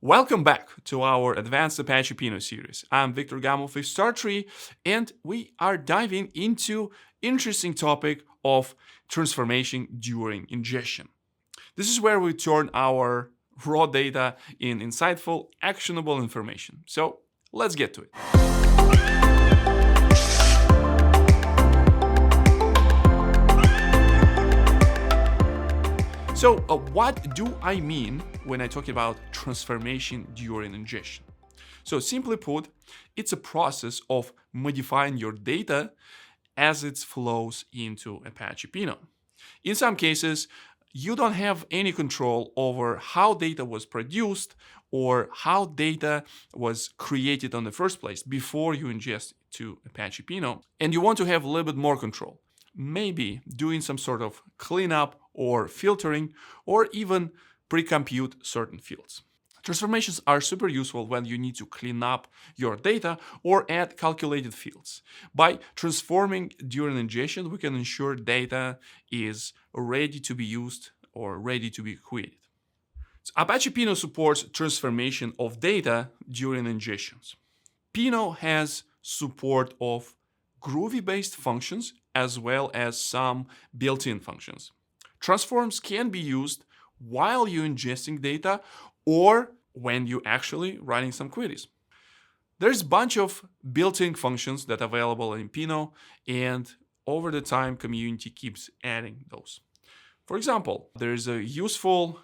Welcome back to our Advanced Apache Pinot series. I'm Victor Gamov with StarTree, and we are diving into interesting topic of transformation during ingestion. This is where we turn our raw data in insightful, actionable information. So let's get to it. So what do I mean when I talk about transformation during ingestion? So simply put, it's a process of modifying your data as it flows into Apache Pinot. In some cases, you don't have any control over how data was produced or how data was created in the first place before you ingest it to Apache Pinot, and you want to have a little bit more control. Maybe doing some sort of cleanup or filtering, or even pre-compute certain fields. Transformations are super useful when you need to clean up your data or add calculated fields. By transforming during ingestion, we can ensure data is ready to be used or ready to be queried. So Apache Pinot supports transformation of data during ingestions. Pinot has support of Groovy-based functions as well as some built-in functions. Transforms can be used while you're ingesting data or when you're actually running some queries. There's a bunch of built-in functions that are available in Pinot, and over the time, community keeps adding those. For example, there's a useful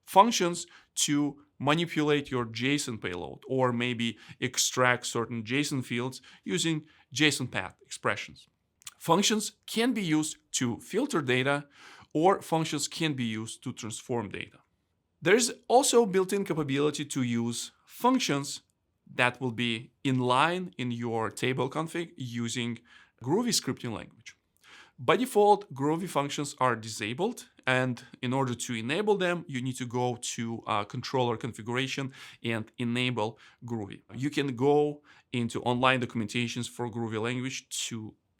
functions to manipulate your JSON payload or maybe extract certain JSON fields using JSON path expressions. Functions can be used to filter data, or functions can be used to transform data. There's also built-in capability to use functions that will be inline in your table config using Groovy scripting language. By default, Groovy functions are disabled, and in order to enable them, you need to go to controller configuration and enable Groovy. You can go into online documentations for Groovy language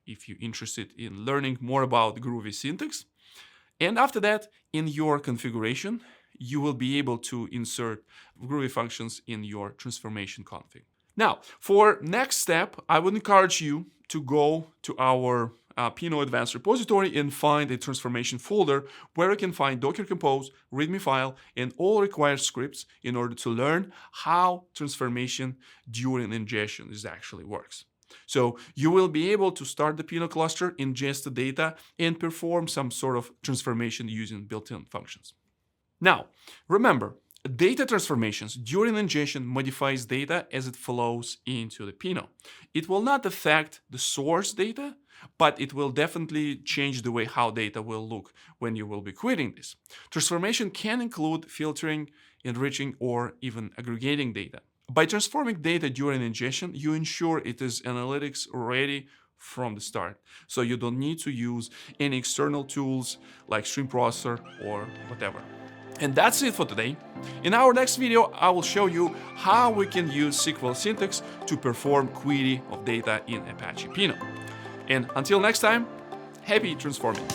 if you're interested in learning more about Groovy syntax. And after that, in your configuration, you will be able to insert Groovy functions in your transformation config. Now, for next step, I would encourage you to go to our Pinot Advanced repository and find a transformation folder where you can find Docker Compose, README file, and all required scripts in order to learn how transformation during ingestion actually works. So you will be able to start the Pinot cluster, ingest the data, and perform some sort of transformation using built-in functions. Now, remember, data transformations during ingestion modifies data as it flows into the Pinot. It will not affect the source data, but it will definitely change the way how data will look when you will be querying this. Transformation can include filtering, enriching, or even aggregating data. By transforming data during ingestion, you ensure it is analytics ready from the start. So you don't need to use any external tools like stream processor or whatever. And that's it for today. In our next video, I will show you how we can use SQL syntax to perform query of data in Apache Pinot. And until next time, happy transforming.